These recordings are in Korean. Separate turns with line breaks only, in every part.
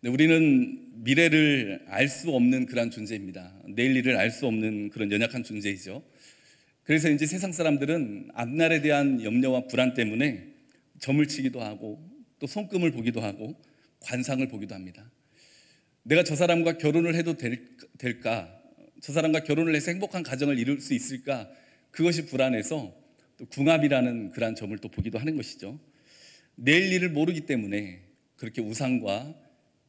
네, 우리는 미래를 알 수 없는 그런 존재입니다. 내일 일을 알 수 없는 그런 연약한 존재이죠. 그래서 이제 세상 사람들은 앞날에 대한 염려와 불안 때문에 점을 치기도 하고 또 손금을 보기도 하고 관상을 보기도 합니다. 내가 저 사람과 결혼을 해도 될까? 저 사람과 결혼을 해서 행복한 가정을 이룰 수 있을까? 그것이 불안해서 또 궁합이라는 그런 점을 또 보기도 하는 것이죠. 내일 일을 모르기 때문에 그렇게 우상과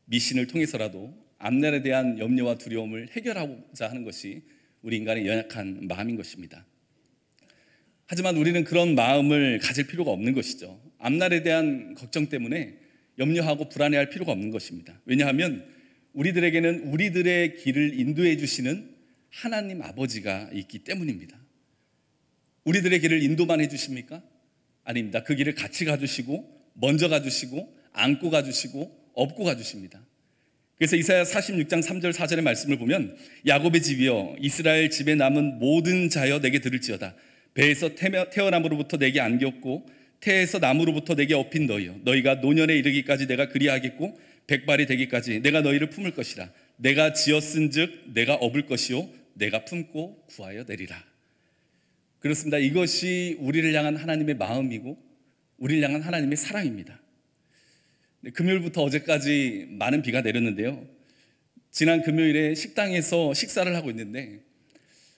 미신을 통해서라도 앞날에 대한 염려와 두려움을 해결하고자 하는 것이 우리 인간의 연약한 마음인 것입니다. 하지만 우리는 그런 마음을 가질 필요가 없는 것이죠. 앞날에 대한 걱정 때문에 염려하고 불안해할 필요가 없는 것입니다. 왜냐하면 우리들에게는 우리들의 길을 인도해 주시는 하나님 아버지가 있기 때문입니다. 우리들의 길을 인도만 해주십니까? 아닙니다. 그 길을 같이 가주시고 먼저 가주시고 안고 가주시고 업고 가주십니다. 그래서 이사야 46장 3절 4절의 말씀을 보면 야곱의 집이여 이스라엘 집에 남은 모든 자여 내게 들을지어다. 배에서 태어남으로부터 내게 안겼고 태에서 남으로부터 내게 업힌 너희여 너희가 노년에 이르기까지 내가 그리하겠고 백발이 되기까지 내가 너희를 품을 것이라. 내가 지었은즉 내가 업을 것이요 내가 품고 구하여 내리라. 그렇습니다. 이것이 우리를 향한 하나님의 마음이고 우리를 향한 하나님의 사랑입니다. 금요일부터 어제까지 많은 비가 내렸는데요. 지난 금요일에 식당에서 식사를 하고 있는데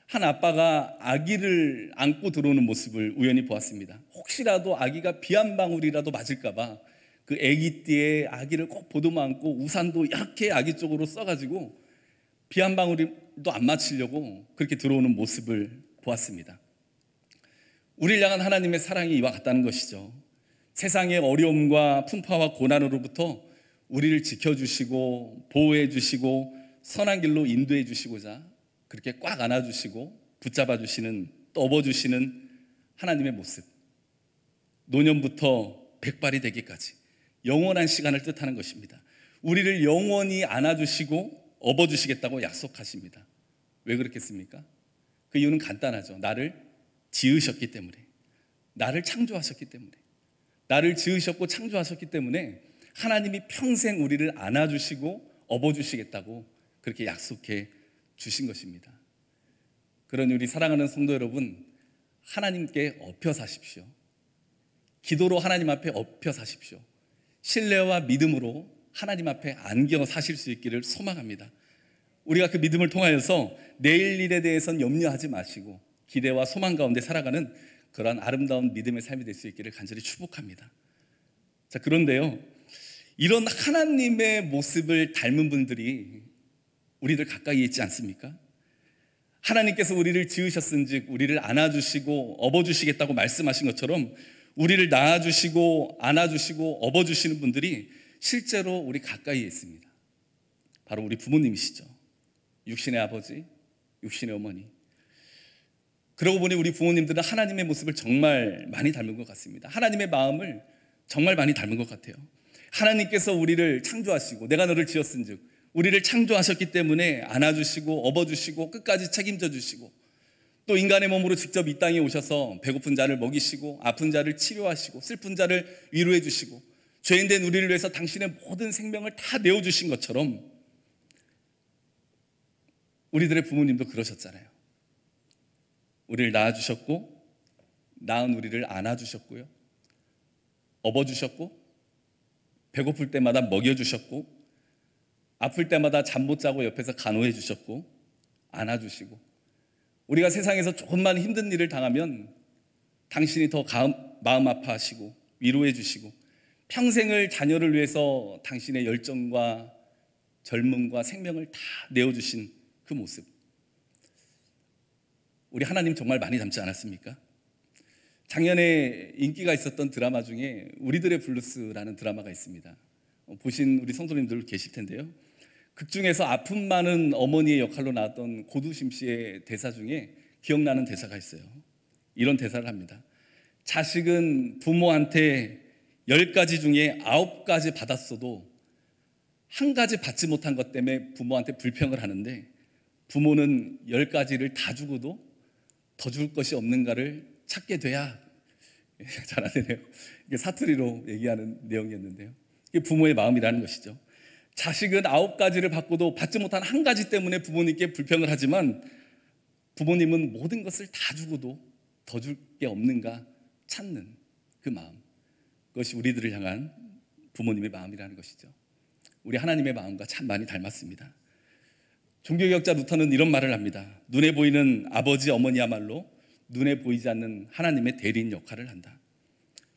한 아빠가 아기를 안고 들어오는 모습을 우연히 보았습니다. 혹시라도 아기가 비 한 방울이라도 맞을까 봐 그 아기띠에 아기를 꼭 보듬어 안고 우산도 이렇게 아기 쪽으로 써가지고 비 한 방울도 안 맞추려고 그렇게 들어오는 모습을 보았습니다. 우리를 향한 하나님의 사랑이 이와 같다는 것이죠. 세상의 어려움과 풍파와 고난으로부터 우리를 지켜주시고 보호해 주시고 선한 길로 인도해 주시고자 그렇게 꽉 안아주시고 붙잡아 주시는 또 업어주시는 하나님의 모습, 노년부터 백발이 되기까지 영원한 시간을 뜻하는 것입니다. 우리를 영원히 안아주시고 업어주시겠다고 약속하십니다. 왜 그렇겠습니까? 그 이유는 간단하죠. 나를 지으셨기 때문에, 나를 창조하셨기 때문에, 나를 지으셨고 창조하셨기 때문에 하나님이 평생 우리를 안아주시고 업어주시겠다고 그렇게 약속해 주신 것입니다. 그러니 우리 사랑하는 성도 여러분, 하나님께 엎여 사십시오. 기도로 하나님 앞에 엎여 사십시오. 신뢰와 믿음으로 하나님 앞에 안겨 사실 수 있기를 소망합니다. 우리가 그 믿음을 통하여서 내일 일에 대해서는 염려하지 마시고 기대와 소망 가운데 살아가는 그러한 아름다운 믿음의 삶이 될 수 있기를 간절히 축복합니다. 자, 그런데요, 이런 하나님의 모습을 닮은 분들이 우리들 가까이에 있지 않습니까? 하나님께서 우리를 지으셨은즉 우리를 안아주시고 업어주시겠다고 말씀하신 것처럼 우리를 낳아주시고 안아주시고 업어주시는 분들이 실제로 우리 가까이에 있습니다. 바로 우리 부모님이시죠. 육신의 아버지, 육신의 어머니. 그러고 보니 우리 부모님들은 하나님의 모습을 정말 많이 닮은 것 같습니다. 하나님의 마음을 정말 많이 닮은 것 같아요. 하나님께서 우리를 창조하시고 내가 너를 지었은즉 우리를 창조하셨기 때문에 안아주시고 업어주시고 끝까지 책임져 주시고 또 인간의 몸으로 직접 이 땅에 오셔서 배고픈 자를 먹이시고 아픈 자를 치료하시고 슬픈 자를 위로해 주시고 죄인된 우리를 위해서 당신의 모든 생명을 다 내어주신 것처럼 우리들의 부모님도 그러셨잖아요. 우리를 낳아주셨고 낳은 우리를 안아주셨고요, 업어주셨고 배고플 때마다 먹여주셨고 아플 때마다 잠 못 자고 옆에서 간호해 주셨고 안아주시고 우리가 세상에서 조금만 힘든 일을 당하면 당신이 더 마음 아파하시고 위로해 주시고 평생을 자녀를 위해서 당신의 열정과 젊음과 생명을 다 내어주신 그 모습, 우리 하나님 정말 많이 닮지 않았습니까? 작년에 인기가 있었던 드라마 중에 우리들의 블루스라는 드라마가 있습니다. 보신 우리 성도님들 계실 텐데요. 극 중에서 아픔 많은 어머니의 역할로 나왔던 고두심 씨의 대사 중에 기억나는 대사가 있어요. 이런 대사를 합니다. 자식은 부모한테 10가지 중에 9가지 받았어도 한 가지 받지 못한 것 때문에 부모한테 불평을 하는데 부모는 10가지를 다 주고도 더 줄 것이 없는가를 찾게 돼야. 잘 아시네요. 이게 사투리로 얘기하는 내용이었는데요. 이게 부모의 마음이라는 것이죠. 자식은 9가지를 받고도 받지 못한 한 가지 때문에 부모님께 불평을 하지만 부모님은 모든 것을 다 주고도 더 줄 게 없는가 찾는 그 마음, 그것이 우리들을 향한 부모님의 마음이라는 것이죠. 우리 하나님의 마음과 참 많이 닮았습니다. 종교개혁자 루터는 이런 말을 합니다. 눈에 보이는 아버지, 어머니야말로 눈에 보이지 않는 하나님의 대리인 역할을 한다.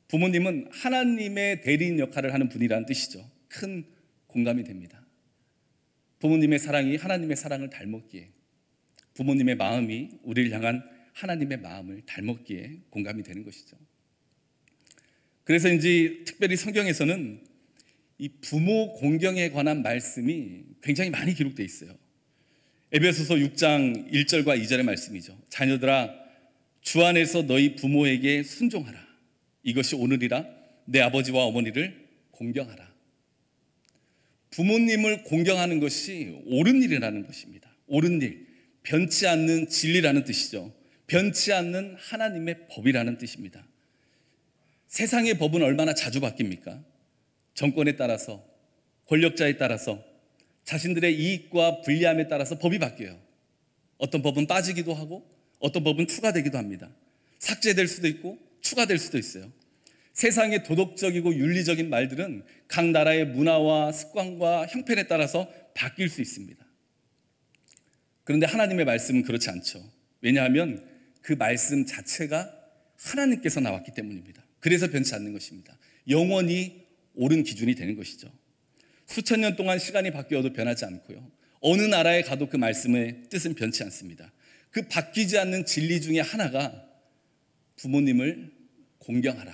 부모님은 하나님의 대리인 역할을 하는 분이라는 뜻이죠. 큰 공감이 됩니다. 부모님의 사랑이 하나님의 사랑을 닮았기에, 부모님의 마음이 우리를 향한 하나님의 마음을 닮았기에 공감이 되는 것이죠. 그래서인지 특별히 성경에서는 이 부모 공경에 관한 말씀이 굉장히 많이 기록되어 있어요. 에베소서 6장 1절과 2절의 말씀이죠. 자녀들아, 주 안에서 너희 부모에게 순종하라. 이것이 오늘이라. 내 아버지와 어머니를 공경하라. 부모님을 공경하는 것이 옳은 일이라는 것입니다. 옳은 일, 변치 않는 진리라는 뜻이죠. 변치 않는 하나님의 법이라는 뜻입니다. 세상의 법은 얼마나 자주 바뀝니까? 정권에 따라서, 권력자에 따라서, 자신들의 이익과 불리함에 따라서 법이 바뀌어요. 어떤 법은 빠지기도 하고 어떤 법은 추가되기도 합니다. 삭제될 수도 있고 추가될 수도 있어요. 세상의 도덕적이고 윤리적인 말들은 각 나라의 문화와 습관과 형편에 따라서 바뀔 수 있습니다. 그런데 하나님의 말씀은 그렇지 않죠. 왜냐하면 그 말씀 자체가 하나님께서 나왔기 때문입니다. 그래서 변치 않는 것입니다. 영원히 옳은 기준이 되는 것이죠. 수천 년 동안 시간이 바뀌어도 변하지 않고요, 어느 나라에 가도 그 말씀의 뜻은 변치 않습니다. 그 바뀌지 않는 진리 중에 하나가 부모님을 공경하라,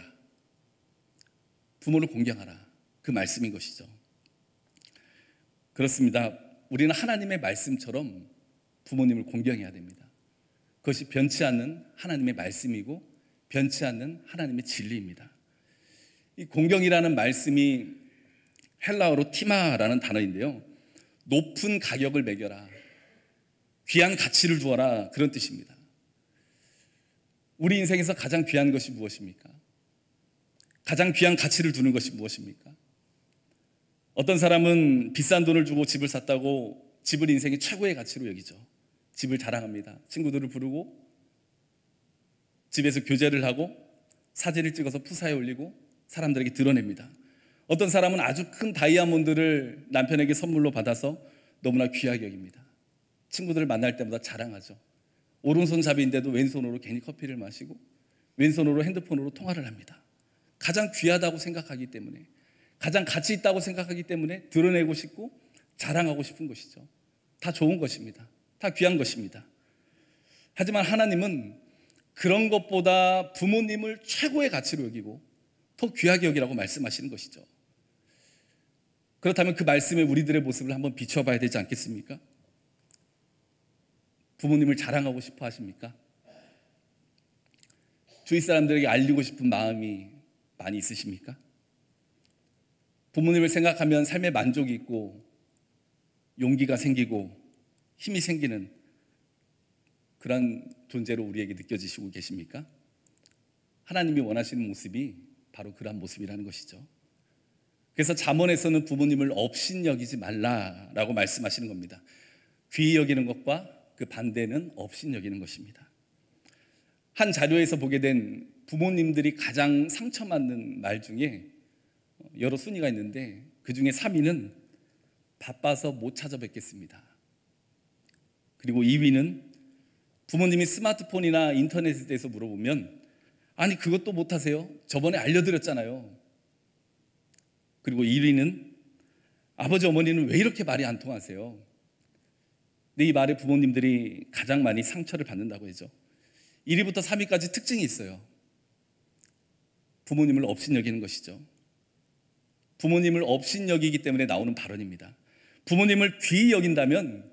부모를 공경하라, 그 말씀인 것이죠. 그렇습니다. 우리는 하나님의 말씀처럼 부모님을 공경해야 됩니다. 그것이 변치 않는 하나님의 말씀이고 변치 않는 하나님의 진리입니다. 이 공경이라는 말씀이 헬라어로 티마라는 단어인데요, 높은 가격을 매겨라, 귀한 가치를 주어라, 그런 뜻입니다. 우리 인생에서 가장 귀한 것이 무엇입니까? 가장 귀한 가치를 두는 것이 무엇입니까? 어떤 사람은 비싼 돈을 주고 집을 샀다고 집을 인생의 최고의 가치로 여기죠. 집을 자랑합니다. 친구들을 부르고 집에서 교제를 하고 사진을 찍어서 푸사에 올리고 사람들에게 드러냅니다. 어떤 사람은 아주 큰 다이아몬드를 남편에게 선물로 받아서 너무나 귀하게 여깁니다. 친구들을 만날 때마다 자랑하죠. 오른손잡이인데도 왼손으로 괜히 커피를 마시고 왼손으로 핸드폰으로 통화를 합니다. 가장 귀하다고 생각하기 때문에, 가장 가치 있다고 생각하기 때문에 드러내고 싶고 자랑하고 싶은 것이죠. 다 좋은 것입니다. 다 귀한 것입니다. 하지만 하나님은 그런 것보다 부모님을 최고의 가치로 여기고 더 귀하게 여기라고 말씀하시는 것이죠. 그렇다면 그 말씀에 우리들의 모습을 한번 비춰봐야 되지 않겠습니까? 부모님을 자랑하고 싶어 하십니까? 주위 사람들에게 알리고 싶은 마음이 많이 있으십니까? 부모님을 생각하면 삶에 만족이 있고 용기가 생기고 힘이 생기는 그런 존재로 우리에게 느껴지시고 계십니까? 하나님이 원하시는 모습이 바로 그런 모습이라는 것이죠. 그래서 잠언에서는 부모님을 업신여기지 말라라고 말씀하시는 겁니다. 귀히 여기는 것과 그 반대는 업신여기는 것입니다. 한 자료에서 보게 된 부모님들이 가장 상처받는 말 중에 여러 순위가 있는데, 그 중에 3위는 바빠서 못 찾아뵙겠습니다. 그리고 2위는 부모님이 스마트폰이나 인터넷에 대해서 물어보면 아니 그것도 못하세요? 저번에 알려드렸잖아요. 그리고 1위는 아버지 어머니는 왜 이렇게 말이 안 통하세요? 근데 이 말에 부모님들이 가장 많이 상처를 받는다고 하죠. 1위부터 3위까지 특징이 있어요. 부모님을 업신여기는 것이죠. 부모님을 업신여기기 때문에 나오는 발언입니다. 부모님을 귀히 여긴다면,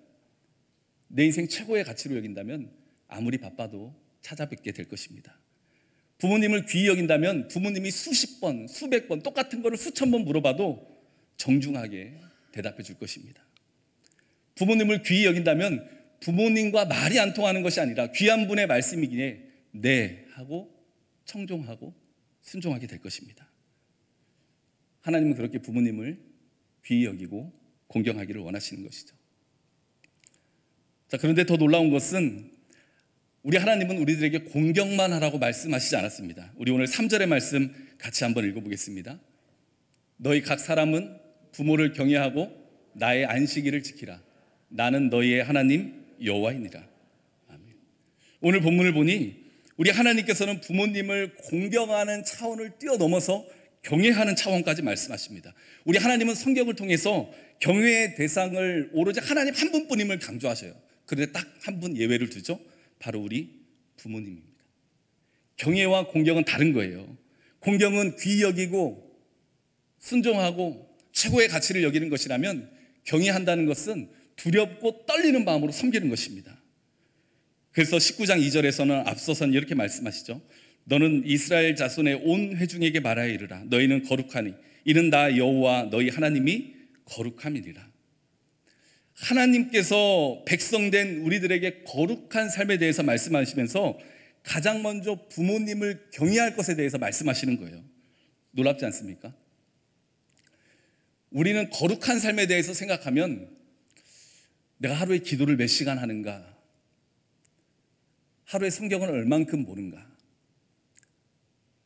내 인생 최고의 가치로 여긴다면 아무리 바빠도 찾아뵙게 될 것입니다. 부모님을 귀히 여긴다면 부모님이 수십 번, 수백 번 똑같은 거를 수천 번 물어봐도 정중하게 대답해 줄 것입니다. 부모님을 귀히 여긴다면 부모님과 말이 안 통하는 것이 아니라 귀한 분의 말씀이기에 네 하고 청종하고 순종하게 될 것입니다. 하나님은 그렇게 부모님을 귀히 여기고 공경하기를 원하시는 것이죠. 자, 그런데 더 놀라운 것은 우리 하나님은 우리들에게 공경만 하라고 말씀하시지 않았습니다. 우리 오늘 3절의 말씀 같이 한번 읽어보겠습니다. 너희 각 사람은 부모를 경외하고 나의 안식일을 지키라. 나는 너희의 하나님 여호와이니라. 아멘. 오늘 본문을 보니 우리 하나님께서는 부모님을 공경하는 차원을 뛰어넘어서 경외하는 차원까지 말씀하십니다. 우리 하나님은 성경을 통해서 경외의 대상을 오로지 하나님 한 분뿐임을 강조하셔요. 그런데 딱 한 분 예외를 두죠. 바로 우리 부모님입니다. 경외와 공경은 다른 거예요. 공경은 귀히 여기고 순종하고 최고의 가치를 여기는 것이라면, 경외한다는 것은 두렵고 떨리는 마음으로 섬기는 것입니다. 그래서 19장 2절에서는 앞서선 이렇게 말씀하시죠. 너는 이스라엘 자손의 온 회중에게 말하여 이르라. 너희는 거룩하니 이는 나 여호와 너희 하나님이 거룩함이니라. 하나님께서 백성된 우리들에게 거룩한 삶에 대해서 말씀하시면서 가장 먼저 부모님을 경외할 것에 대해서 말씀하시는 거예요. 놀랍지 않습니까? 우리는 거룩한 삶에 대해서 생각하면 내가 하루에 기도를 몇 시간 하는가, 하루에 성경을 얼만큼 보는가,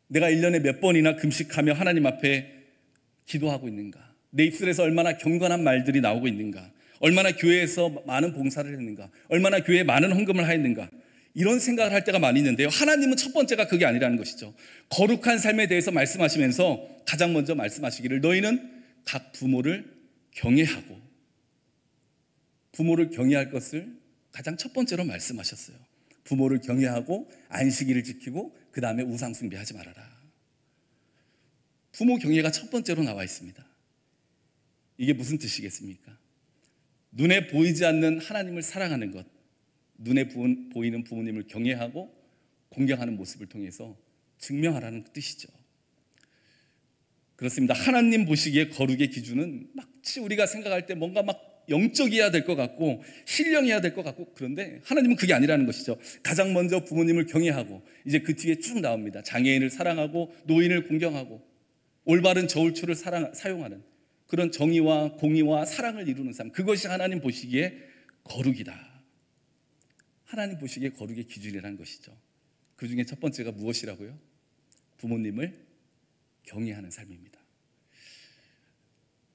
내가 1년에 몇 번이나 금식하며 하나님 앞에 기도하고 있는가, 내 입술에서 얼마나 경건한 말들이 나오고 있는가, 얼마나 교회에서 많은 봉사를 했는가, 얼마나 교회에 많은 헌금을 하였는가, 이런 생각을 할 때가 많이 있는데요. 하나님은 첫 번째가 그게 아니라는 것이죠. 거룩한 삶에 대해서 말씀하시면서 가장 먼저 말씀하시기를 너희는 각 부모를 경외하고, 부모를 경외할 것을 가장 첫 번째로 말씀하셨어요. 부모를 경외하고 안식일을 지키고 그 다음에 우상 숭배하지 말아라. 부모 경외가 첫 번째로 나와 있습니다. 이게 무슨 뜻이겠습니까? 눈에 보이지 않는 하나님을 사랑하는 것, 눈에 보이는 부모님을 경외하고 공경하는 모습을 통해서 증명하라는 뜻이죠. 그렇습니다. 하나님 보시기에 거룩의 기준은 마치 우리가 생각할 때 뭔가 막 영적이어야 될 것 같고 신령해야 될 것 같고, 그런데 하나님은 그게 아니라는 것이죠. 가장 먼저 부모님을 경외하고 이제 그 뒤에 쭉 나옵니다. 장애인을 사랑하고 노인을 공경하고 올바른 저울추를 사용하는 그런 정의와 공의와 사랑을 이루는 삶, 그것이 하나님 보시기에 거룩이다. 하나님 보시기에 거룩의 기준이라는 것이죠. 그 중에 첫 번째가 무엇이라고요? 부모님을 경외하는 삶입니다.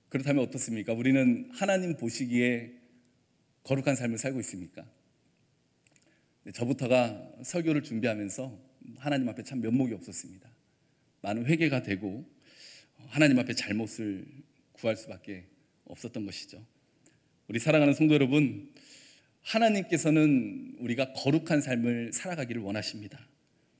그렇다면 어떻습니까? 우리는 하나님 보시기에 거룩한 삶을 살고 있습니까? 저부터가 설교를 준비하면서 하나님 앞에 참 면목이 없었습니다. 많은 회개가 되고 하나님 앞에 잘못을 구할 수밖에 없었던 것이죠. 우리 사랑하는 성도 여러분, 하나님께서는 우리가 거룩한 삶을 살아가기를 원하십니다.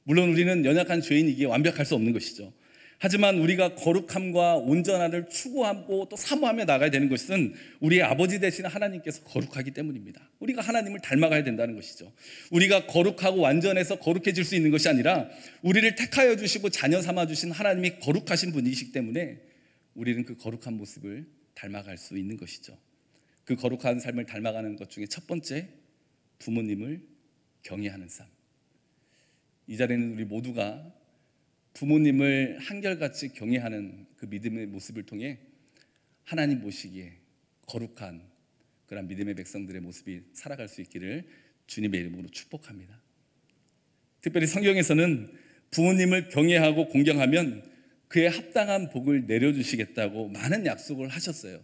물론 우리는 연약한 죄인이기에 완벽할 수 없는 것이죠. 하지만 우리가 거룩함과 온전함을 추구하고 또 사모하며 나가야 되는 것은 우리의 아버지 되시는 하나님께서 거룩하기 때문입니다. 우리가 하나님을 닮아가야 된다는 것이죠. 우리가 거룩하고 완전해서 거룩해질 수 있는 것이 아니라 우리를 택하여 주시고 자녀 삼아 주신 하나님이 거룩하신 분이시기 때문에 우리는 그 거룩한 모습을 닮아갈 수 있는 것이죠. 그 거룩한 삶을 닮아가는 것 중에 첫 번째, 부모님을 경외하는 삶. 이 자리에는 우리 모두가 부모님을 한결같이 경외하는 그 믿음의 모습을 통해 하나님 보시기에 거룩한 그런 믿음의 백성들의 모습이 살아갈 수 있기를 주님의 이름으로 축복합니다. 특별히 성경에서는 부모님을 경외하고 공경하면 그에 합당한 복을 내려주시겠다고 많은 약속을 하셨어요.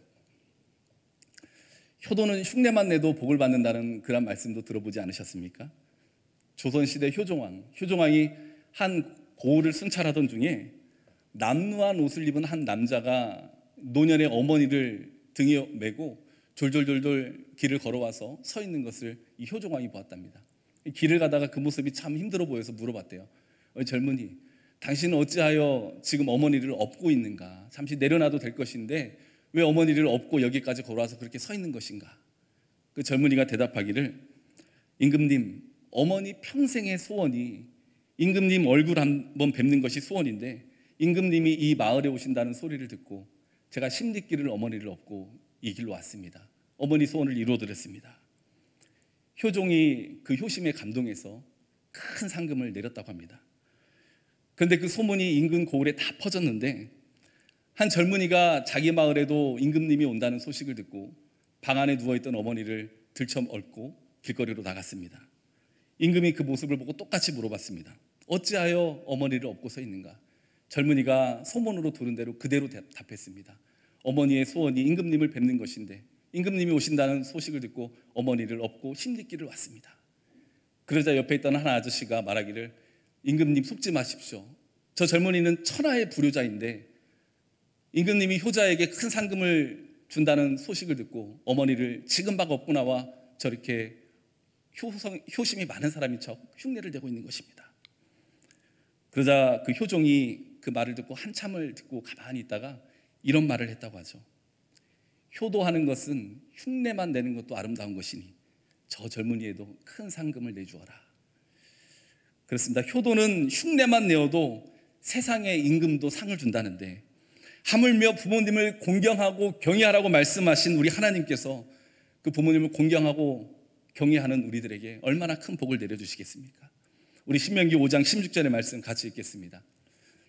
효도는 흉내만 내도 복을 받는다는 그런 말씀도 들어보지 않으셨습니까? 조선시대 효종왕이 한 고을을 순찰하던 중에 남루한 옷을 입은 한 남자가 노년의 어머니를 등에 메고 졸졸졸졸 길을 걸어와서 서 있는 것을 이 효종왕이 보았답니다. 길을 가다가 그 모습이 참 힘들어 보여서 물어봤대요. 젊은이, 당신은 어찌하여 지금 어머니를 업고 있는가? 잠시 내려놔도 될 것인데 왜 어머니를 업고 여기까지 걸어와서 그렇게 서 있는 것인가? 그 젊은이가 대답하기를, 임금님, 어머니 평생의 소원이 임금님 얼굴 한번 뵙는 것이 소원인데 임금님이 이 마을에 오신다는 소리를 듣고 제가 심리길을 어머니를 업고 이 길로 왔습니다. 어머니 소원을 이루어드렸습니다. 효종이 그 효심에 감동해서 큰 상금을 내렸다고 합니다. 그런데 그 소문이 인근 고을에 다 퍼졌는데 한 젊은이가 자기 마을에도 임금님이 온다는 소식을 듣고 방 안에 누워있던 어머니를 들쳐업고 길거리로 나갔습니다. 임금이 그 모습을 보고 똑같이 물어봤습니다. 어찌하여 어머니를 업고 서 있는가? 젊은이가 소문으로 들은 대로 그대로 답했습니다. 어머니의 소원이 임금님을 뵙는 것인데 임금님이 오신다는 소식을 듣고 어머니를 업고 심리길을 왔습니다. 그러자 옆에 있던 한 아저씨가 말하기를, 임금님 속지 마십시오. 저 젊은이는 천하의 불효자인데 임금님이 효자에게 큰 상금을 준다는 소식을 듣고 어머니를 지금 막 업고 나와 저렇게 효심이 많은 사람인 척 흉내를 내고 있는 것입니다. 그러자 그 효종이 그 말을 듣고 한참을 듣고 가만히 있다가 이런 말을 했다고 하죠. 효도하는 것은 흉내만 내는 것도 아름다운 것이니 저 젊은이에도 큰 상금을 내주어라. 그렇습니다. 효도는 흉내만 내어도 세상의 임금도 상을 준다는데, 하물며 부모님을 공경하고 경외하라고 말씀하신 우리 하나님께서 그 부모님을 공경하고 경외하는 우리들에게 얼마나 큰 복을 내려주시겠습니까? 우리 신명기 5장 16절의 말씀 같이 읽겠습니다.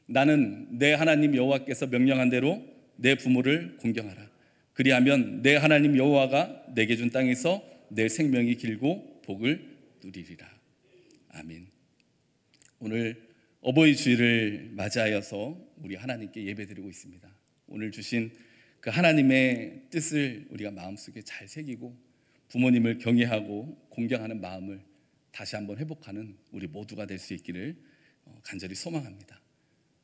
나는 내 하나님 여호와께서 명령한 대로 내 부모를 공경하라. 그리하면 내 하나님 여호와가 내게 준 땅에서 내 생명이 길고 복을 누리리라. 아멘. 오늘 어버이 주일을 맞이하여서 우리 하나님께 예배드리고 있습니다. 오늘 주신 그 하나님의 뜻을 우리가 마음속에 잘 새기고 부모님을 경외하고 공경하는 마음을 다시 한번 회복하는 우리 모두가 될 수 있기를 간절히 소망합니다.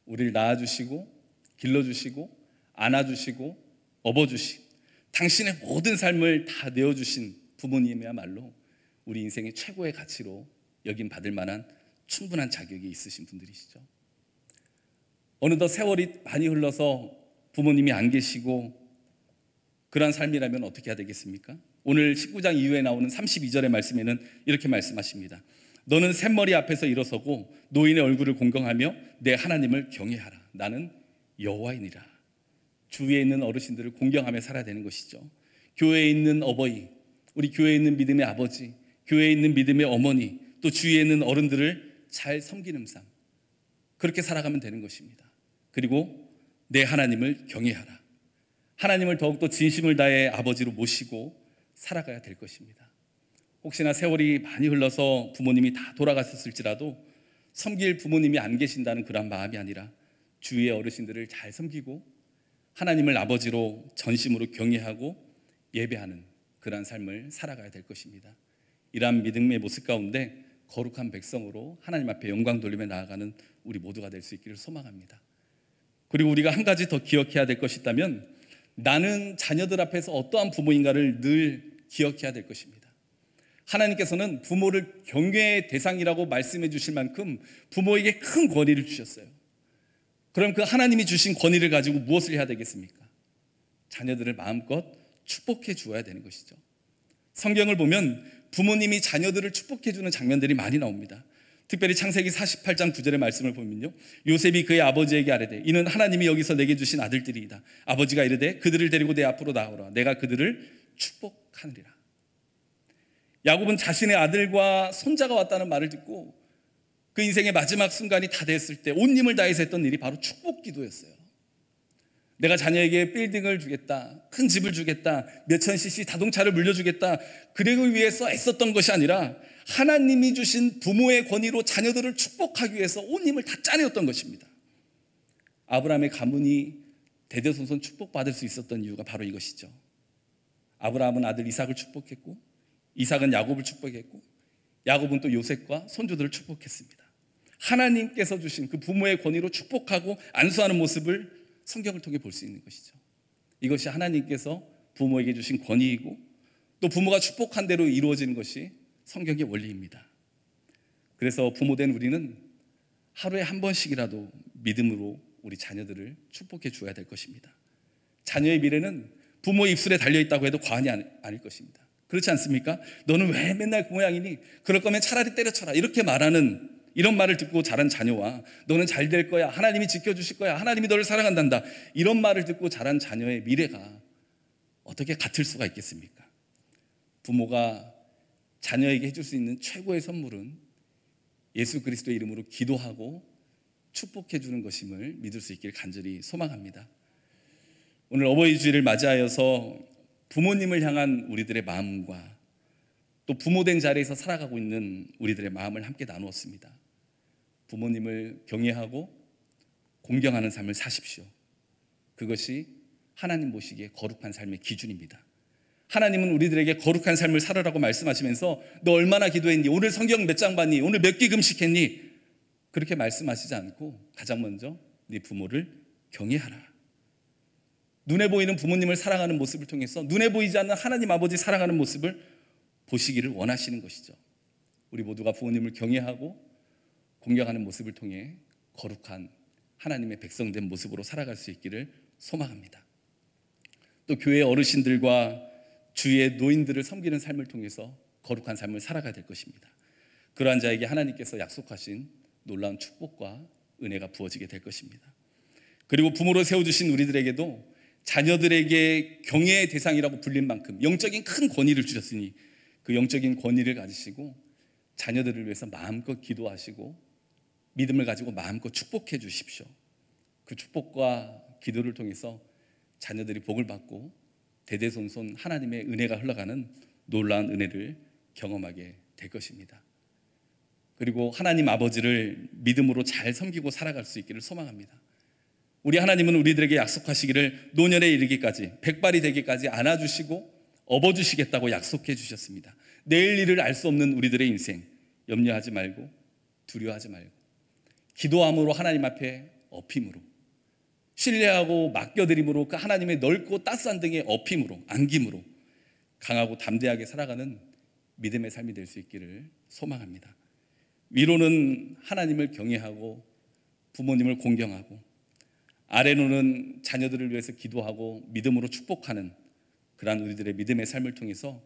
우리를 낳아주시고 길러주시고 안아주시고 업어주신 당신의 모든 삶을 다 내어주신 부모님이야말로 우리 인생의 최고의 가치로 여김 받을 만한 충분한 자격이 있으신 분들이시죠. 어느덧 세월이 많이 흘러서 부모님이 안 계시고 그러한 삶이라면 어떻게 해야 되겠습니까? 오늘 19장 이후에 나오는 32절의 말씀에는 이렇게 말씀하십니다. 너는 샘머리 앞에서 일어서고 노인의 얼굴을 공경하며 내 하나님을 경외하라. 나는 여호와이니라. 주위에 있는 어르신들을 공경하며 살아야 되는 것이죠. 교회에 있는 어버이, 우리 교회에 있는 믿음의 아버지, 교회에 있는 믿음의 어머니, 또 주위에 있는 어른들을 잘 섬기는 삶, 그렇게 살아가면 되는 것입니다. 그리고 내 하나님을 경외하라. 하나님을 더욱더 진심을 다해 아버지로 모시고 살아가야 될 것입니다. 혹시나 세월이 많이 흘러서 부모님이 다 돌아갔었을지라도 섬길 부모님이 안 계신다는 그런 마음이 아니라 주위의 어르신들을 잘 섬기고 하나님을 아버지로 전심으로 경외하고 예배하는 그러한 삶을 살아가야 될 것입니다. 이러한 믿음의 모습 가운데 거룩한 백성으로 하나님 앞에 영광 돌리며 나아가는 우리 모두가 될 수 있기를 소망합니다. 그리고 우리가 한 가지 더 기억해야 될 것이 있다면, 나는 자녀들 앞에서 어떠한 부모인가를 늘 기억해야 될 것입니다. 하나님께서는 부모를 경외의 대상이라고 말씀해 주실 만큼 부모에게 큰 권위를 주셨어요. 그럼 그 하나님이 주신 권위를 가지고 무엇을 해야 되겠습니까? 자녀들을 마음껏 축복해 주어야 되는 것이죠. 성경을 보면 부모님이 자녀들을 축복해 주는 장면들이 많이 나옵니다. 특별히 창세기 48장 9절의 말씀을 보면요, 요셉이 그의 아버지에게 아뢰되 이는 하나님이 여기서 내게 주신 아들들이이다. 아버지가 이르되 그들을 데리고 내 앞으로 나오라. 내가 그들을 축복하느리라. 야곱은 자신의 아들과 손자가 왔다는 말을 듣고 그 인생의 마지막 순간이 다 됐을 때 온 힘을 다해서 했던 일이 바로 축복 기도였어요. 내가 자녀에게 빌딩을 주겠다, 큰 집을 주겠다, 몇천 cc 자동차를 물려주겠다, 그러기 위해서 애썼던 것이 아니라 하나님이 주신 부모의 권위로 자녀들을 축복하기 위해서 온 힘을 다 짜내었던 것입니다. 아브라함의 가문이 대대손손 축복받을 수 있었던 이유가 바로 이것이죠. 아브라함은 아들 이삭을 축복했고, 이삭은 야곱을 축복했고, 야곱은 또 요셉과 손주들을 축복했습니다. 하나님께서 주신 그 부모의 권위로 축복하고 안수하는 모습을 성경을 통해 볼 수 있는 것이죠. 이것이 하나님께서 부모에게 주신 권위이고 또 부모가 축복한 대로 이루어지는 것이 성경의 원리입니다. 그래서 부모된 우리는 하루에 한 번씩이라도 믿음으로 우리 자녀들을 축복해 주어야 될 것입니다. 자녀의 미래는 부모의 입술에 달려있다고 해도 과언이 아닐 것입니다. 그렇지 않습니까? 너는 왜 맨날 그 모양이니? 그럴 거면 차라리 때려쳐라. 이렇게 말하는, 이런 말을 듣고 자란 자녀와 너는 잘 될 거야, 하나님이 지켜주실 거야, 하나님이 너를 사랑한단다, 이런 말을 듣고 자란 자녀의 미래가 어떻게 같을 수가 있겠습니까? 부모가 자녀에게 해줄 수 있는 최고의 선물은 예수 그리스도의 이름으로 기도하고 축복해 주는 것임을 믿을 수 있기를 간절히 소망합니다. 오늘 어버이 주일을 맞이하여서 부모님을 향한 우리들의 마음과 또 부모된 자리에서 살아가고 있는 우리들의 마음을 함께 나누었습니다. 부모님을 경외하고 공경하는 삶을 사십시오. 그것이 하나님 보시기에 거룩한 삶의 기준입니다. 하나님은 우리들에게 거룩한 삶을 살아라고 말씀하시면서 너 얼마나 기도했니? 오늘 성경 몇 장 봤니? 오늘 몇 개 금식했니? 그렇게 말씀하시지 않고 가장 먼저 네 부모를 경외하라. 눈에 보이는 부모님을 사랑하는 모습을 통해서 눈에 보이지 않는 하나님 아버지 사랑하는 모습을 보시기를 원하시는 것이죠. 우리 모두가 부모님을 경외하고 공경하는 모습을 통해 거룩한 하나님의 백성된 모습으로 살아갈 수 있기를 소망합니다. 또 교회 어르신들과 주위의 노인들을 섬기는 삶을 통해서 거룩한 삶을 살아가야 될 것입니다. 그러한 자에게 하나님께서 약속하신 놀라운 축복과 은혜가 부어지게 될 것입니다. 그리고 부모로 세워주신 우리들에게도 자녀들에게 경외의 대상이라고 불린 만큼 영적인 큰 권위를 주셨으니 그 영적인 권위를 가지시고 자녀들을 위해서 마음껏 기도하시고 믿음을 가지고 마음껏 축복해 주십시오. 그 축복과 기도를 통해서 자녀들이 복을 받고 대대손손 하나님의 은혜가 흘러가는 놀라운 은혜를 경험하게 될 것입니다. 그리고 하나님 아버지를 믿음으로 잘 섬기고 살아갈 수 있기를 소망합니다. 우리 하나님은 우리들에게 약속하시기를 노년에 이르기까지 백발이 되기까지 안아주시고 업어주시겠다고 약속해 주셨습니다. 내일 일을 알 수 없는 우리들의 인생 염려하지 말고 두려워하지 말고 기도함으로 하나님 앞에 업힘으로 신뢰하고 맡겨드림으로 그 하나님의 넓고 따스한 등의 업힘으로 안김으로 강하고 담대하게 살아가는 믿음의 삶이 될 수 있기를 소망합니다. 위로는 하나님을 경외하고 부모님을 공경하고 아래로는 자녀들을 위해서 기도하고 믿음으로 축복하는 그러한 우리들의 믿음의 삶을 통해서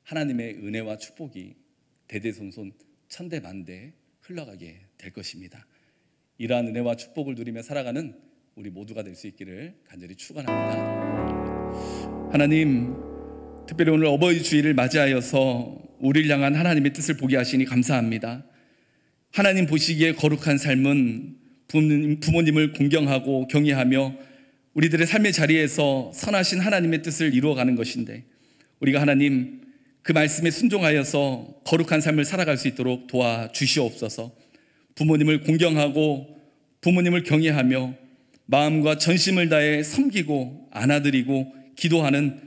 하나님의 은혜와 축복이 대대손손 천대만대에 흘러가게 될 것입니다. 이러한 은혜와 축복을 누리며 살아가는 우리 모두가 될 수 있기를 간절히 축원합니다. 하나님, 특별히 오늘 어버이 주일을 맞이하여서 우리를 향한 하나님의 뜻을 보게 하시니 감사합니다. 하나님 보시기에 거룩한 삶은 부모님을 공경하고 경외하며 우리들의 삶의 자리에서 선하신 하나님의 뜻을 이루어가는 것인데 우리가 하나님 그 말씀에 순종하여서 거룩한 삶을 살아갈 수 있도록 도와주시옵소서. 부모님을 공경하고 부모님을 경외하며 마음과 전심을 다해 섬기고 안아드리고 기도하는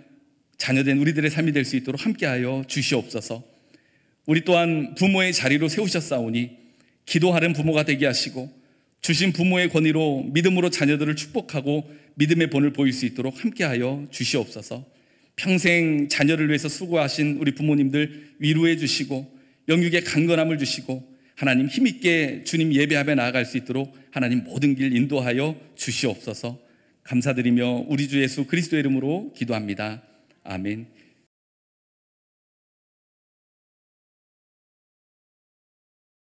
자녀된 우리들의 삶이 될 수 있도록 함께하여 주시옵소서. 우리 또한 부모의 자리로 세우셨사오니 기도하는 부모가 되게 하시고 주신 부모의 권위로 믿음으로 자녀들을 축복하고 믿음의 본을 보일 수 있도록 함께하여 주시옵소서. 평생 자녀를 위해서 수고하신 우리 부모님들 위로해 주시고 영육의 강건함을 주시고 하나님 힘있게 주님 예배하며 나아갈 수 있도록 하나님 모든 길 인도하여 주시옵소서. 감사드리며 우리 주 예수 그리스도의 이름으로 기도합니다. 아멘.